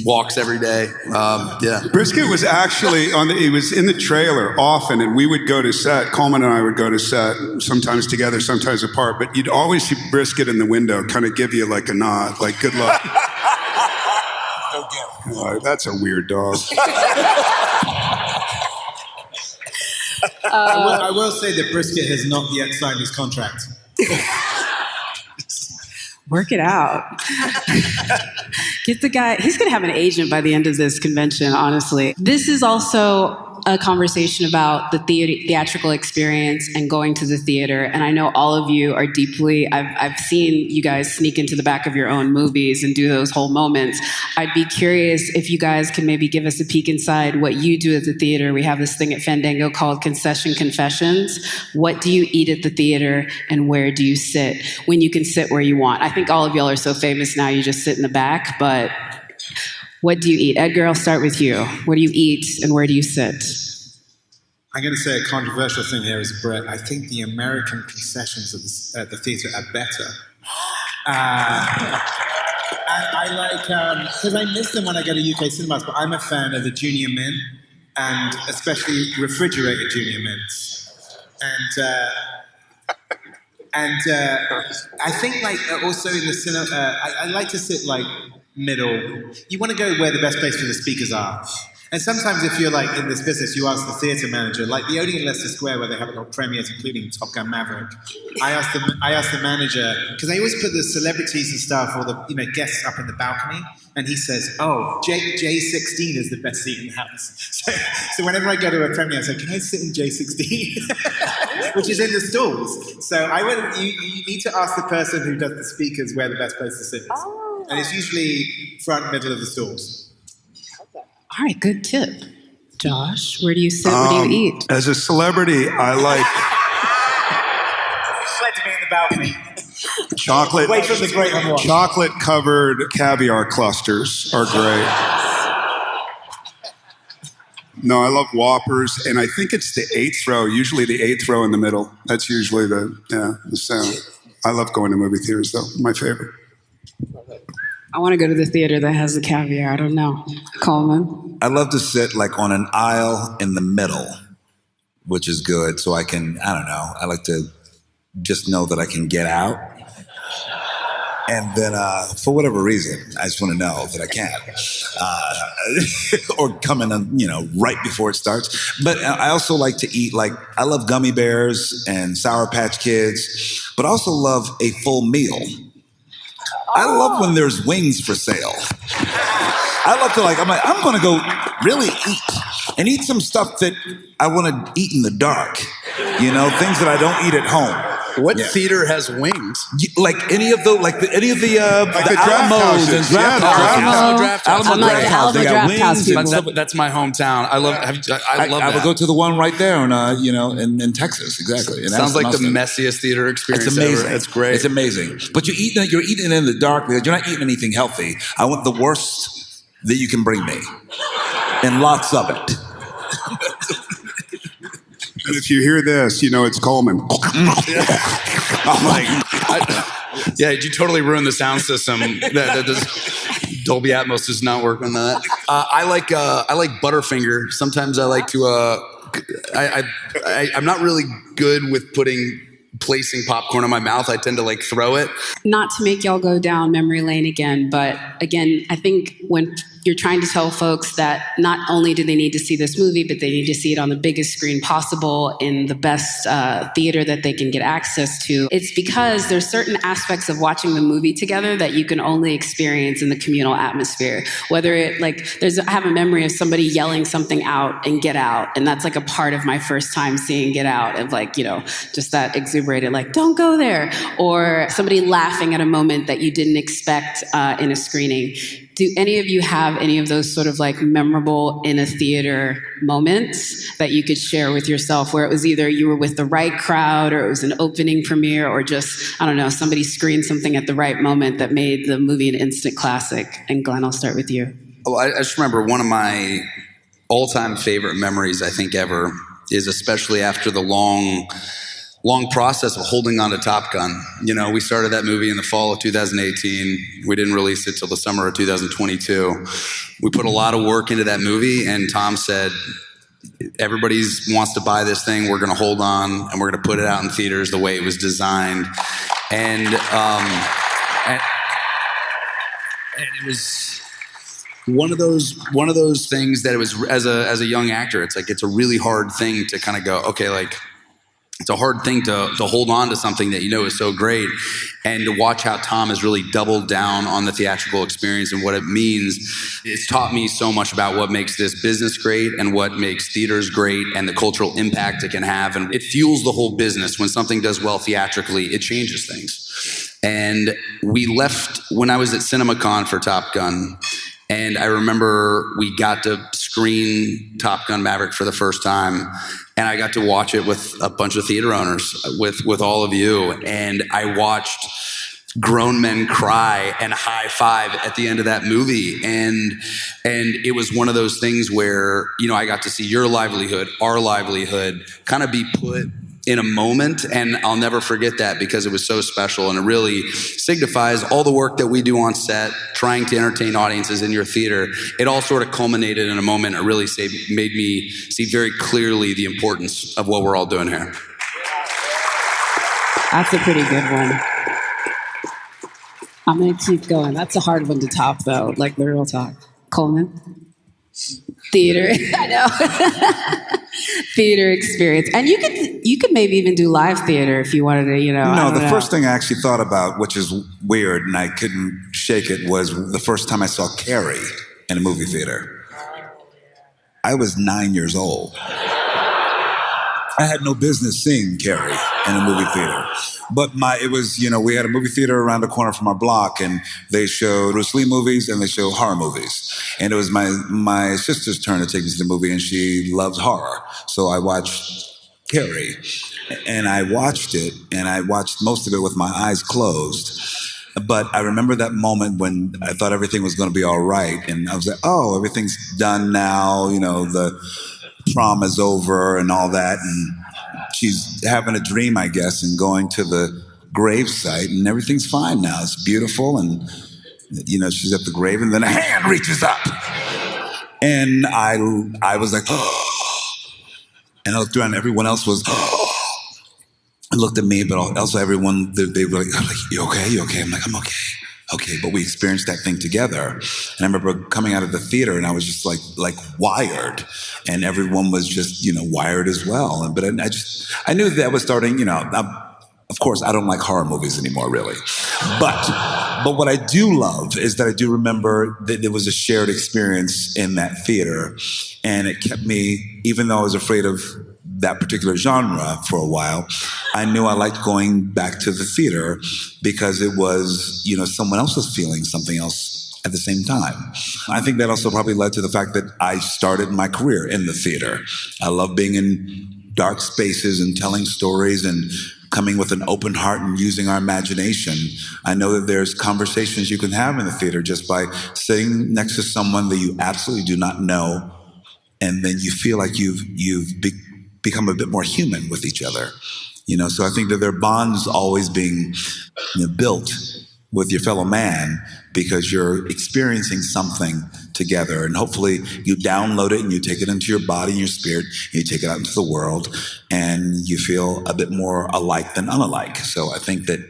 Walks every day. Yeah. Brisket was actually he was in the trailer often, and we would go to set. Colman and I would go to set, sometimes together, sometimes apart, but you'd always see Brisket in the window, kind of give you like a nod, like good luck. Oh, that's a weird dog. I will say that Brisket has not yet signed his contract. Work it out. Get the guy, he's going to have an agent by the end of this convention, honestly. This is also a conversation about the theatrical experience and going to the theater. And I know all of you are deeply, I've seen you guys sneak into the back of your own movies and do those whole moments. I'd be curious if you guys can maybe give us a peek inside what you do at the theater. We have this thing at Fandango called Concession Confessions. What do you eat at the theater and where do you sit when you can sit where you want? I think all of y'all are so famous now, you just sit in the back, but what do you eat? Edgar, I'll start with you. What do you eat and where do you sit? I'm going to say a controversial thing here as Brett. I think the American concessions at the theatre are better. I like, because I miss them when I go to UK cinemas, but I'm a fan of the Junior Mint, and especially refrigerated Junior Mints. And I think like also in the cinema, I like to sit like middle. You want to go where the best place for the speakers are. And sometimes if you're like in this business, you ask the theatre manager, like the Odeon in Leicester Square where they have a lot of premieres, including Top Gun Maverick. I asked the manager, because I always put the celebrities and stuff or the guests up in the balcony, and he says, "Oh, J16 is the best seat in the house." So whenever I go to a premiere, I say, "Can I sit in J16?" Which is in the stalls. So you need to ask the person who does the speakers where the best place to sit is, and it's usually front middle of the stalls. All right, good tip. Josh, where do you sit? Where do you eat? As a celebrity, I like Glad to be in the balcony. chocolate. Wait for the great one. Chocolate-covered caviar clusters are great. No, I love Whoppers, and I think it's the 8th row, usually the 8th row in the middle. That's usually the sound. I love going to movie theaters, though. My favorite. I want to go to the theater that has the caviar. I don't know. Colman? I love to sit like on an aisle in the middle, which is good. So I can, I don't know, I like to just know that I can get out. And then for whatever reason, I just want to know that I can. Or come in, right before it starts. But I also like to eat, I love gummy bears and Sour Patch Kids, but I also love a full meal. I love when there's wings for sale. I love to I'm going to go really eat and eat some stuff that I want to eat in the dark. things that I don't eat at home. What theater has wings? Like any of the draft Alamos houses. and draft Yeah, houses. draft Alamo I'm like draft the house. Alamo They got draft house wings people. and stuff. That's my hometown. I love I that. would go to the one right there in Texas, exactly. Sounds like the messiest theater experience It's amazing. ever. It's great. It's amazing. But you're eating in the dark because you're not eating anything healthy. I want the worst that you can bring me, and lots of it. And if you hear this, it's Colman. Yeah, you totally ruined the sound system. Dolby Atmos does not work on that. I like Butterfinger. Sometimes I like to. I'm not really good with placing popcorn in my mouth. I tend to throw it. Not to make y'all go down memory lane again, but again, I think when you're trying to tell folks that not only do they need to see this movie, but they need to see it on the biggest screen possible in the best theater that they can get access to, it's because there's certain aspects of watching the movie together that you can only experience in the communal atmosphere. Whether it I have a memory of somebody yelling something out in Get Out, and that's a part of my first time seeing Get Out, of just that exuberated don't go there, or somebody laughing at a moment that you didn't expect in a screening. Do any of you have any of those sort of memorable in a theater moments that you could share with yourself, where it was either you were with the right crowd, or it was an opening premiere, or just, I don't know, somebody screened something at the right moment that made the movie an instant classic? And Glenn, I'll start with you. Oh, I just remember one of my all-time favorite memories, I think, ever, is especially after the long process of holding on to Top Gun. We started that movie in the fall of 2018. We didn't release it till the summer of 2022. We put a lot of work into that movie, and Tom said, everybody wants to buy this thing. We're going to hold on, and we're going to put it out in theaters the way it was designed. And it was one of those things that it was, as a young actor, it's a really hard thing to kind of go, okay, it's a hard thing to hold on to something that is so great, and to watch how Tom has really doubled down on the theatrical experience and what it means. It's taught me so much about what makes this business great and what makes theaters great and the cultural impact it can have. And it fuels the whole business. When something does well theatrically, it changes things. And we left when I was at CinemaCon for Top Gun. And I remember we got to screen Top Gun Maverick for the first time, and I got to watch it with a bunch of theater owners, with all of you. And I watched grown men cry and high five at the end of that movie. And it was one of those things where, I got to see your livelihood, our livelihood, kind of be put in a moment, and I'll never forget that, because it was so special, and it really signifies all the work that we do on set, trying to entertain audiences in your theater. It all sort of culminated in a moment. It really made me see very clearly the importance of what we're all doing here. That's a pretty good one. I'm going to keep going. That's a hard one to top, though, the real talk. Colman? Theater, I know. Theater experience. And you could maybe even do live theater if you wanted to, No, the first thing I actually thought about, which is weird, and I couldn't shake it, was the first time I saw Carrie in a movie theater. I was 9 years old. I had no business seeing Carrie in a movie theater. But we had a movie theater around the corner from our block, and they showed Bruce Lee movies and they showed horror movies. And it was my sister's turn to take me to the movie, and she loves horror. So I watched Carrie, and I watched it, and I watched most of it with my eyes closed. But I remember that moment when I thought everything was going to be all right, and I was like, oh, everything's done now, the prom is over and all that, and she's having a dream, I guess, and going to the grave site, and everything's fine now. It's beautiful, and she's at the grave, and then a hand reaches up, and I was like, oh, and I looked around, and everyone else was, oh, and looked at me, but also everyone, they were like, you okay? You okay? I'm like, I'm okay. Okay, but we experienced that thing together. And I remember coming out of the theater, and I was just like wired, and everyone was just, wired as well. But I knew that was starting, of course, I don't like horror movies anymore, really. But what I do love is that I do remember that there was a shared experience in that theater, and it kept me, even though I was afraid of that particular genre for a while, I knew I liked going back to the theater because it was, someone else was feeling something else at the same time. I think that also probably led to the fact that I started my career in the theater. I love being in dark spaces and telling stories and coming with an open heart and using our imagination. I know that there's conversations you can have in the theater just by sitting next to someone that you absolutely do not know, and then you feel like you've become a bit more human with each other. So I think that there are bonds always being built with your fellow man because you're experiencing something together, and hopefully you download it and you take it into your body and your spirit, and you take it out into the world, and you feel a bit more alike than unalike. So I think that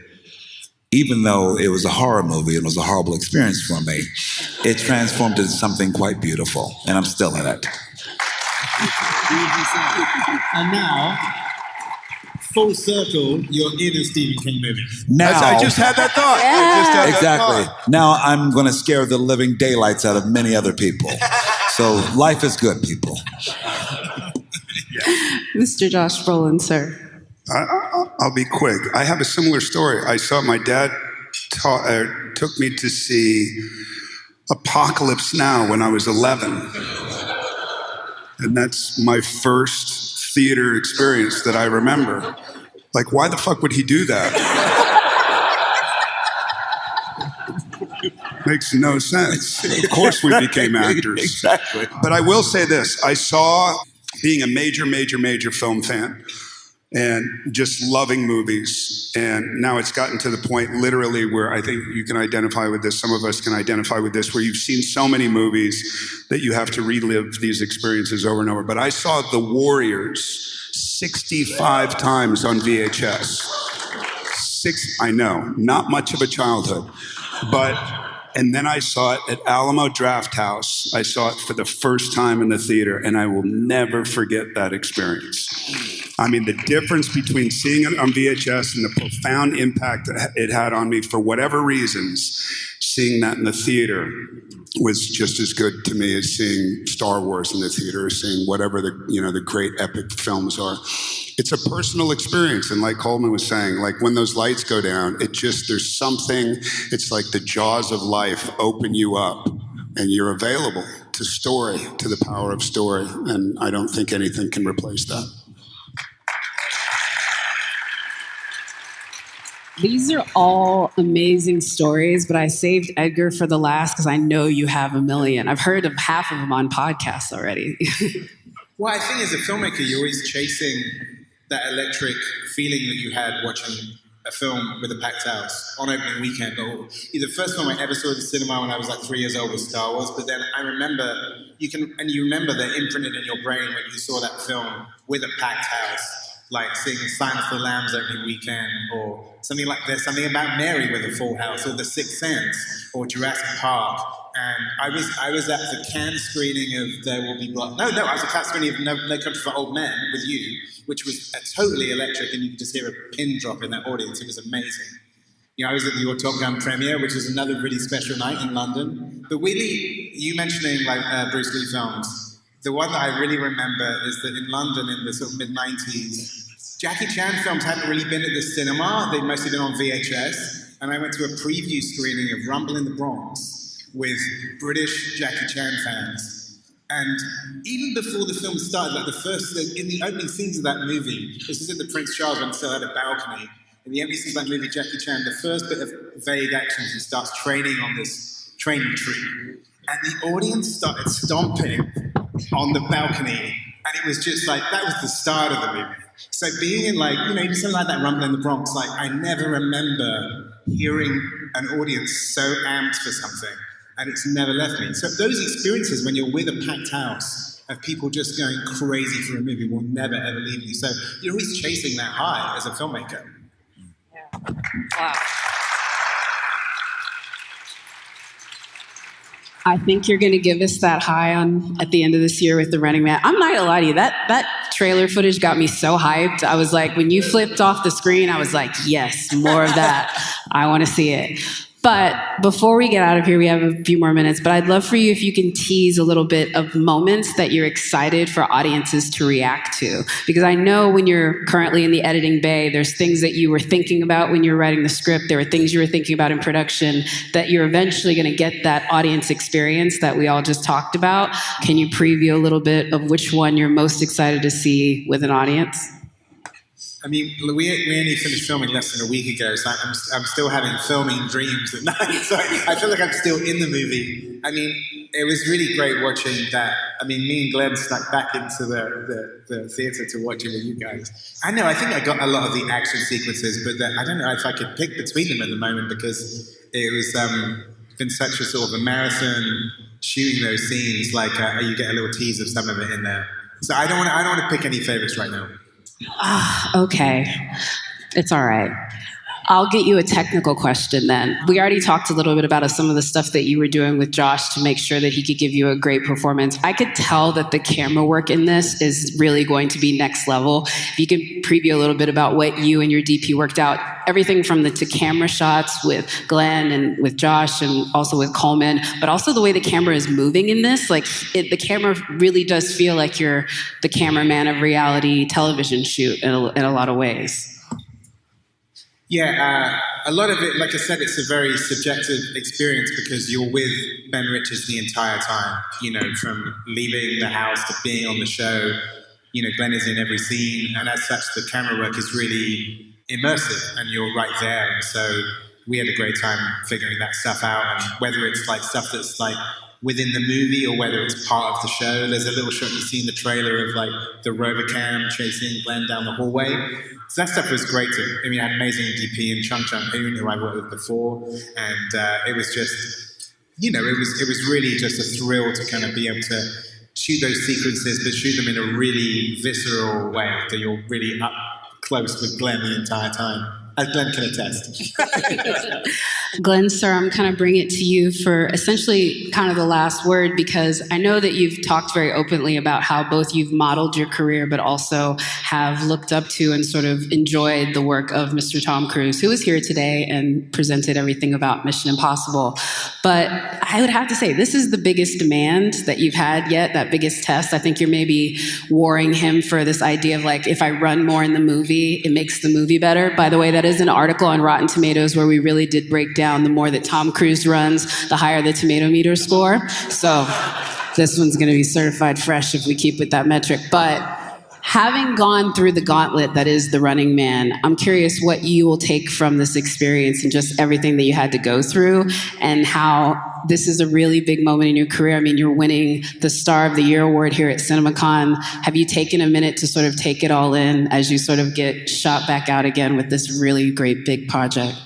even though it was a horror movie and it was a horrible experience for me, it transformed into something quite beautiful, and I'm still in it. And now, full circle, you're in a Stephen King movie. Now, I just had that thought. Yeah. I just had exactly. that thought. Now I'm going to scare the living daylights out of many other people. So life is good, people. Mr. Josh Brolin, sir. I'll be quick. I have a similar story. I saw my dad took me to see Apocalypse Now when I was 11. And that's my first theater experience that I remember. Like, why the fuck would he do that? Makes no sense. Of course we became actors. Exactly. But I will say this. I saw, being a major, major, major film fan, and just loving movies. And now it's gotten to the point literally where I think you can identify with this, some of us can identify with this, where you've seen so many movies that you have to relive these experiences over and over. But I saw The Warriors 65 times on VHS. I know, not much of a childhood. And then I saw it at Alamo Drafthouse. I saw it for the first time in the theater, and I will never forget that experience. I mean, the difference between seeing it on VHS and the profound impact that it had on me for whatever reasons, seeing that in the theater was just as good to me as seeing Star Wars in the theater, or seeing whatever the great epic films are. It's a personal experience, and like Colman was saying, like when those lights go down, there's something, it's like the jaws of life open you up, and you're available to story, to the power of story, and I don't think anything can replace that. These are all amazing stories, but I saved Edgar for the last because I know you have a million. I've heard of half of them on podcasts already. Well, I think as a filmmaker, you're always chasing that electric feeling that you had watching a film with a packed house on opening weekend. Or the first film I ever saw at the cinema when I was like 3 years old was Star Wars. But then I remember, you remember they're imprinted in your brain when you saw that film with a packed house. Like seeing Silence of the Lambs opening weekend, or something like there's something about Mary with a full house, or The Sixth Sense, or Jurassic Park. And I was at the Cannes screening of There Will Be Blood. No, I was at the Cannes screening of No Country for Old Men with you, which was totally electric, and you could just hear a pin drop in that audience. It was amazing. I was at your Top Gun premiere, which was another really special night in London. But really, you mentioning like Bruce Lee films, the one that I really remember is that in London in the sort of mid-90s, Jackie Chan films hadn't really been at the cinema. They'd mostly been on VHS. And I went to a preview screening of Rumble in the Bronx with British Jackie Chan fans. And even before the film started, like in the opening scenes of that movie, this is in the Prince Charles when it still had a balcony. In the opening scenes of that movie, Jackie Chan, the first bit of vague action, he starts training on this training tree. And the audience started stomping on the balcony. And it was just like, that was the start of the movie. So being in like, even something like that Rumble in the Bronx, like I never remember hearing an audience so amped for something, and it's never left me. So those experiences when you're with a packed house of people just going crazy for a movie will never ever leave you. So you're always chasing that high as a filmmaker. Yeah. Wow. I think you're going to give us that high at the end of this year with The Running Man. I'm not going to lie to you. That trailer footage got me so hyped. I was like, when you flipped off the screen, I was like, yes, more of that. I want to see it. But before we get out of here, we have a few more minutes, but I'd love for you if you can tease a little bit of moments that you're excited for audiences to react to. Because I know when you're currently in the editing bay, there's things that you were thinking about when you were writing the script. There were things you were thinking about in production that you're eventually going to get that audience experience that we all just talked about. Can you preview a little bit of which one you're most excited to see with an audience? I mean, we only finished filming less than a week ago, so I'm still having filming dreams at night. So I feel like I'm still in the movie. I mean, it was really great watching that. I mean, me and Glenn snuck back into the theater to watch it with you guys. I know, I think I got a lot of the action sequences, but I don't know if I could pick between them at the moment because it was been such a sort of a marathon shooting those scenes. Like you get a little tease of some of it in there. So I don't want to pick any favorites right now. Okay. It's all right. I'll get you a technical question then. We already talked a little bit about some of the stuff that you were doing with Josh to make sure that he could give you a great performance. I could tell that the camera work in this is really going to be next level. If you can preview a little bit about what you and your DP worked out, everything from the to-camera shots with Glenn and with Josh and also with Colman, but also the way the camera is moving in this. Like, the camera really does feel like you're the cameraman of reality television shoot in a lot of ways. Yeah, a lot of it, like I said, it's a very subjective experience because you're with Ben Richards the entire time, you know, from leaving the house to being on the show. You know, Glenn is in every scene, and as such, the camera work is really immersive, and you're right there. And so we had a great time figuring that stuff out, and whether it's like stuff that's like within the movie or whether it's part of the show. There's a little shot you see in the trailer of like the rover cam chasing Glenn down the hallway. So that stuff was great. I mean, I had amazing DP and Chung Hoon, who I worked with before, and it was just, you know, it was really just a thrill to kind of be able to shoot those sequences, but shoot them in a really visceral way that you're really up close with Glenn the entire time. As Glenn can attest. Glenn, sir, I'm kind of bringing it to you for essentially kind of the last word, because I know that you've talked very openly about how both you've modeled your career, but also have looked up to and sort of enjoyed the work of Mr. Tom Cruise, who is here today and presented everything about Mission Impossible. But I would have to say, this is the biggest demand that you've had yet, that biggest test. I think you're maybe warring him for this idea of like, if I run more in the movie, it makes the movie better. By the way, that is an article on Rotten Tomatoes where we really did break down the more that Tom Cruise runs, the higher the tomato meter score. So this one's going to be certified fresh if we keep with that metric. But having gone through the gauntlet that is The Running Man, I'm curious what you will take from this experience and just everything that you had to go through, and how this is a really big moment in your career. I mean, you're winning the Star of the Year award here at CinemaCon. Have you taken a minute to sort of take it all in as you sort of get shot back out again with this really great big project?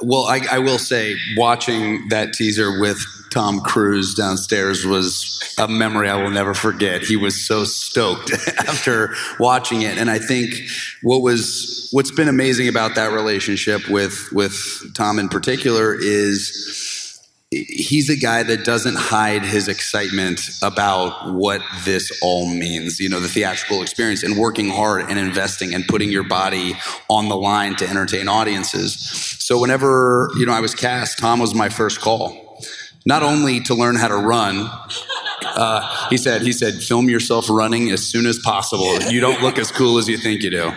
Well, I will say, watching that teaser with Tom Cruise downstairs was a memory I will never forget. He was so stoked after watching it. And I think what's been amazing about that relationship with Tom in particular is he's a guy that doesn't hide his excitement about what this all means, you know, the theatrical experience, and working hard and investing and putting your body on the line to entertain audiences. So whenever, you know, I was cast, Tom was my first call, not only to learn how to run. He said, film yourself running as soon as possible. You don't look as cool as you think you do.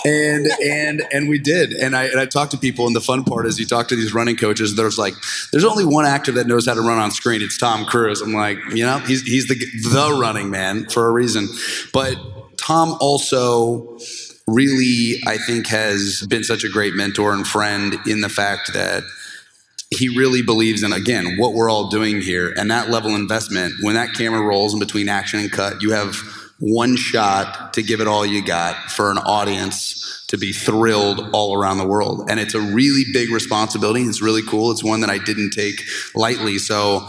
And we did. And I talked to people, and the fun part is you talk to these running coaches, there's only one actor that knows how to run on screen. It's Tom Cruise. I'm like, you know, he's the running man for a reason. But Tom also really, I think, has been such a great mentor and friend in the fact that he really believes in, again, what we're all doing here. And that level of investment, when that camera rolls in between action and cut, you have one shot to give it all you got for an audience to be thrilled all around the world. And it's a really big responsibility. It's really cool. It's one that I didn't take lightly. So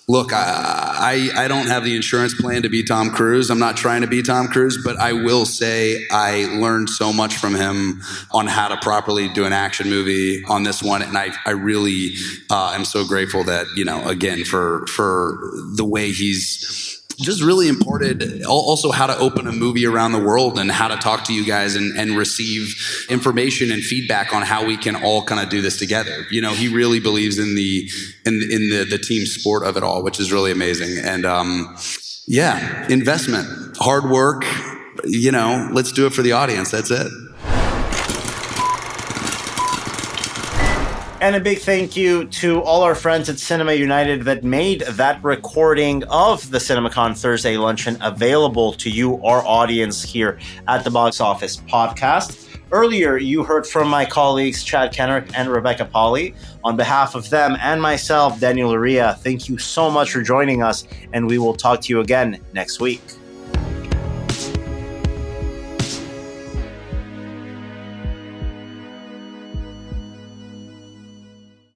look, I don't have the insurance plan to be Tom Cruise. I'm not trying to be Tom Cruise, but I will say I learned so much from him on how to properly do an action movie on this one. And I really am so grateful that, you know, again, for the way he's just really imparted also how to open a movie around the world and how to talk to you guys and receive information and feedback on how we can all kind of do this together. You know, he really believes in the team sport of it all, which is really amazing. And yeah, investment, hard work, you know, let's do it for the audience. That's it. And a big thank you to all our friends at Cinema United that made that recording of the CinemaCon Thursday luncheon available to you, our audience here at the Box Office podcast. Earlier, you heard from my colleagues Chad Kennerk and Rebecca Pahle. On behalf of them and myself, Daniel Loria, thank you so much for joining us, and we will talk to you again next week.